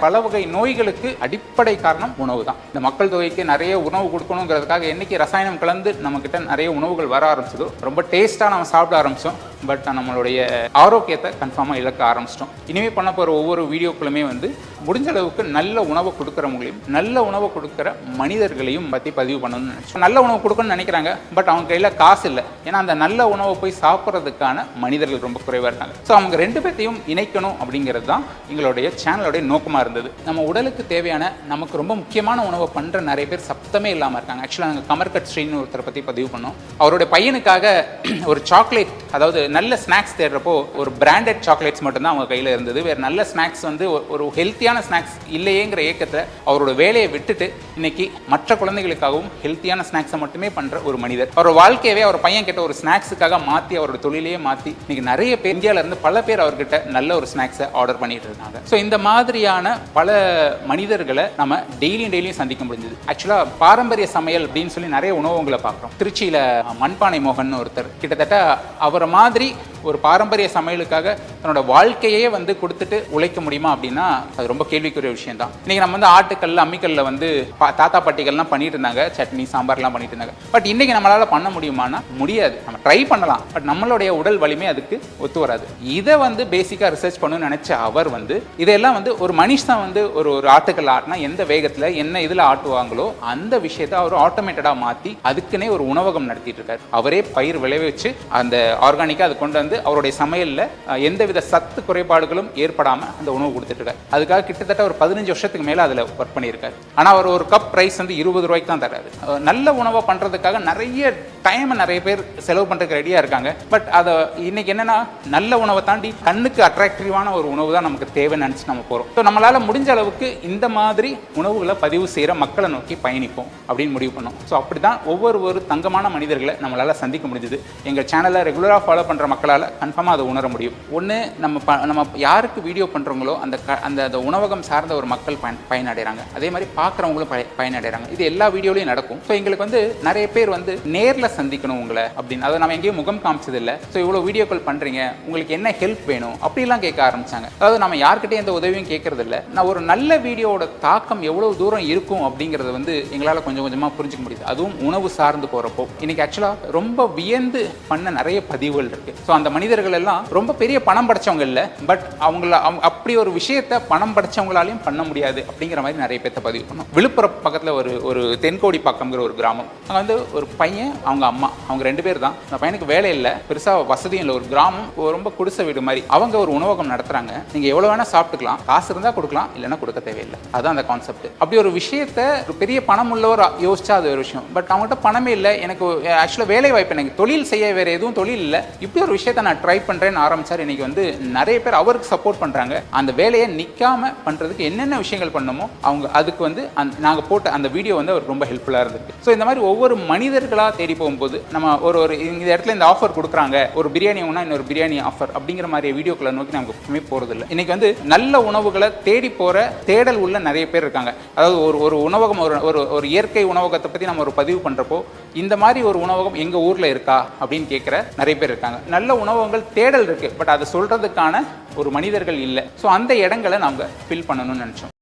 பல வகை நோய்களுக்கு அடிப்படை காரணம் உணவு தான். இந்த மக்கள் தொகைக்கு நிறைய உணவு கொடுக்கணுங்கிறதுக்காக என்னைக்கு ரசாயனம் கலந்து நம்ம கிட்ட நிறைய உணவுகள் வர ஆரம்பிச்சதோ, ரொம்ப டேஸ்ட்டாக நம்ம சாப்பிட ஆரம்பித்தோம். பட் நம்மளுடைய ஆரோக்கியத்தை கன்ஃபார்மாக இழக்க ஆரம்பிச்சிட்டோம். இனிமேல் பண்ண போகிற ஒவ்வொரு வீடியோக்களுமே முடிஞ்ச அளவுக்கு நல்ல உணவை கொடுக்குறவங்களையும் நல்ல உணவை கொடுக்குற மனிதர்களையும் பற்றி பதிவு பண்ணணும்னு நினச்சோம். நல்ல உணவு கொடுக்கணும்னு நினைக்கிறாங்க, பட் அவங்க கையில் காசு இல்லை. ஏன்னா அந்த நல்ல உணவை போய் சாப்பிட்றதுக்கான மனிதர்கள் ரொம்ப குறைவாக இருக்காங்க. ஸோ அவங்க ரெண்டு பேர்த்தையும் இணைக்கணும் அப்படிங்கிறது தான் எங்களுடைய சேனலோடைய நோக்கமாக இருந்தது. நம்ம உடலுக்கு தேவையான நமக்கு ரொம்ப முக்கியமான உணவை பண்ணுற நிறைய பேர் சத்தமே இல்லாமல் இருக்காங்க. ஆக்சுவலாக நாங்கள் கமர்கட் ஸ்ரீன்னு ஒருத்தரை பற்றி பதிவு பண்ணோம். அவருடைய பையனுக்காக ஒரு சாக்லேட், அதாவது நல்ல ஸ்நாக்ஸ் தேடுறப்போ ஒரு பிராண்டட் சாக்லேட்ஸ் மட்டும்தான் அவங்க கையில் இருந்தது. வேறு நல்ல ஸ்நாக்ஸ் ஒரு ஹெல்த்தியான ஸ்நாக்ஸ் இல்லையேங்கிற ஏக்கத்தை அவரோட வேலையை விட்டுட்டு இன்னைக்கு மற்ற குழந்தைகளுக்காகவும் ஹெல்த்தியான ஸ்நாக்ஸை மட்டுமே பண்ணுற ஒரு மனிதர். அவரோட வாழ்க்கையவே அவர் பையன் கிட்ட ஒரு ஸ்நாக்ஸுக்காக மாற்றி அவரோட தொழிலையே மாற்றி இன்னைக்கு நிறைய பேர் இந்தியாவிலேருந்து பல பேர் அவர்கிட்ட நல்ல ஒரு ஸ்நாக்ஸை ஆர்டர் பண்ணிட்டு இருக்காங்க. ஸோ இந்த மாதிரியான பல மனிதர்களை நம்ம டெய்லியும் சந்திக்க முடிஞ்சது. ஆக்சுவலாக பாரம்பரிய சமையல் அப்படின்னு சொல்லி நிறைய உணவுகளை பார்க்குறோம். திருச்சியில் மண்பானை மோகன் ஒருத்தர், கிட்டத்தட்ட அவரை மாதிரி ஒரு பாரம்பரிய சமையலுக்காக தன்னோட வாழ்க்கையே கொடுத்துட்டு உழைக்க முடியுமா அப்படின்னா அது ரொம்ப கேள்விக்குரிய விஷயம் தான். இன்னைக்கு நம்ம ஆட்டுக்கல்ல அம்மிக்கல்ல தாத்தா பாட்டிகள்லாம் பண்ணிட்டு இருந்தாங்க, சட்னி சாம்பார்லாம் பண்ணிட்டு இருந்தாங்க. பட் இன்னைக்கு நம்மளால பண்ண முடியுமானா முடியாது. நம்ம ட்ரை பண்ணலாம், பட் நம்மளுடைய உடல் வலிமை அதுக்கு ஒத்து வராது. இதை பேசிக்கா ரிசர்ச் பண்ணணும்னு நினைச்ச அவர் இதெல்லாம் ஒரு மனுஷன் ஒரு ஆட்டுக்கல் ஆட்டினா எந்த வேகத்துல என்ன இதுல ஆட்டுவாங்களோ அந்த விஷயத்தை அவர் ஆட்டோமேட்டடா மாத்தி அதுக்குன்னே ஒரு உணவகம் நடத்திட்டு இருக்காரு. அவரே பயிர் விளைவிச்சு அந்த ஆர்கானிக்கா அது கொண்டு அவருடைய சமையல்ல எந்தவித சத்து குறைபாடுகளும் ஏற்படாம அந்த உணவு கொடுத்துட்டு இருக்காரு. அதுக்காக கிட்டத்தட்ட ஒரு 15 வருஷத்துக்கு மேல அதுல ஒர்க் பண்ணியிருக்காரு. ஆனா அவர் ஒரு கப் ரைஸ் 20 ரூபாய்க்கு தான் தராரு. நல்ல உணவை பண்றதுக்காக நிறைய டைம் நிறைய பேர் செலவு பண்றதுக்கு ரெடியா இருக்காங்க. பட் அதை இன்னைக்கு என்னன்னா நல்ல உணவை தாண்டி கண்ணுக்கு அட்ராக்டிவான ஒரு உணவு தான் நமக்கு தேவைன்னு நினைச்சு நம்ம போறோம். ஸோ நம்மளால முடிஞ்ச அளவுக்கு இந்த மாதிரி உணவுகளை பதிவு செய்யற மக்களை நோக்கி பயணிப்போம் அப்படின்னு முடிவு பண்ணோம். ஸோ அப்படிதான் ஒவ்வொரு தங்கமான மனிதர்களை நம்மளால சந்திக்க முடிஞ்சது. எங்க சேனலை ரெகுலரா ஃபாலோ பண்ற மக்களால் கன்ஃபார்மாக அதை உணர முடியும். ஒன்று, நம்ம யாருக்கு வீடியோ பண்ணுறவங்களோ அந்த உணவகம் சார்ந்த ஒரு மக்கள் பயனடைகிறாங்க. அதே மாதிரி பார்க்குறவங்களும் பயனடைகிறாங்க. இது எல்லா வீடியோலையும் நடக்கும். ஸோ எங்களுக்கு நிறைய பேர் நேரில் சந்திக்கணும் உங்களை அப்படின்னு, அதை நம்ம எங்கேயும் முகம் காமிச்சது இல்லை. ஸோ இவ்வளோ வீடியோக்கள் பண்ணுறீங்க, உங்களுக்கு என்ன ஹெல்ப் வேணும் அப்படிலாம் கேட்க ஆரம்பிச்சாங்க. அதாவது நம்ம யார்கிட்டையும் எந்த உதவியும் கேட்கறது இல்லை. நான் ஒரு நல்ல வீடியோட தாக்கம் எவ்வளோ தூரம் இருக்கும் அப்படிங்கிறது எங்களால் கொஞ்சம் கொஞ்சமாக புரிஞ்சுக்க முடியுது. அதுவும் உணவு சார்ந்து போகிறப்போ இன்னைக்கு ஆக்சுவலாக ரொம்ப வியந்து பண்ண நிறைய பதிவுகள் இருக்கு. ஸோ அந்த மனிதர்கள் எல்லாம் ரொம்ப பெரிய பணம் படைச்சவங்க இல்லை, பட் அப்படி ஒரு விஷயத்தை பணம் படைச்சவங்களாலையும் பண்ண முடியாது அப்படிங்கிற மாதிரி நிறைய பேர்த்த பதிவு பண்ணோம். விழுப்புரம் பக்கத்தில் ஒரு தென்கோடி பக்கம்ங்கிற ஒரு கிராமம். அங்கே ஒரு பையன், அவங்க அம்மா, அவங்க 2 பேர் தான். அந்த பையனுக்கு வேலை இல்லை, பெருசாக வசதியும் இல்லை. ஒரு கிராமம், ரொம்ப குடிசை வீடு மாதிரி. அவங்க ஒரு உணவகம் நடத்துறாங்க. நீங்க எவ்வளவு வேணா சாப்பிட்டுக்கலாம், காசு இருந்தா கொடுக்கலாம், இல்லைன்னா கொடுக்க தேவையில்லை. அதுதான் அந்த கான்செப்ட். அப்படி ஒரு விஷயத்தை ஒரு பெரிய பணம் உள்ளவர் யோசிச்சா அது ஒரு விஷயம். பட் அவங்ககிட்ட பணமே இல்லை, எனக்கு ஆக்சுவலாக வேலை வாய்ப்பு, எனக்கு தொழில் செய்ய வேற எதுவும் தொழில் இல்லை, இப்படி ஒரு விஷயத்தை நான் ட்ரை பண்றேன்னு ஆரம்பிச்சார். இன்னைக்கு நிறைய பேர் அவருக்கு சப்போர்ட் பண்றாங்க. அந்த வேலையை நிக்காம பண்றதுக்கு என்னென்ன விஷயங்கள் பண்ணணுமோ அவங்க அதுக்கு நாங்க போட்ட அந்த வீடியோ அவருக்கு ரொம்ப ஹெல்ப்ஃபுல்லா இருந்திருக்கு. ஸோ இந்த மாதிரி ஒவ்வொரு மனிதர்களா தேடி போகும்போது நம்ம ஒரு இந்த இடத்துல இந்த ஆஃபர் கொடுக்குறாங்க, ஒரு பிரியாணி ஒன்னா இன்னொரு பிரியாணி ஆஃபர் அப்படிங்கிற மாதிரி வீடியோக்களை நோக்கி நமக்கு எப்பவுமே போறது இல்லை. இன்னைக்கு நல்ல உணவுகளை தேடி போற தேடல் உள்ள நிறைய பேர் இருக்காங்க. அதாவது ஒரு உணவகம், ஒரு இயற்கை உணவகத்தை பத்தி நம்ம ஒரு பதிவு பண்றப்போ இந்த மாதிரி ஒரு உணவகம் எங்க ஊர்ல இருக்கா அப்படின்னு கேட்கிற நிறைய பேர் இருக்காங்க. நல்ல உணவகங்கள் தேடல் இருக்கு, பட் அதை சொல்றதுக்கான ஒரு மனிதர்கள் இல்லை. ஸோ அந்த இடங்களை நாங்கள் ஃபில் பண்ணணும்னு நினைச்சோம்.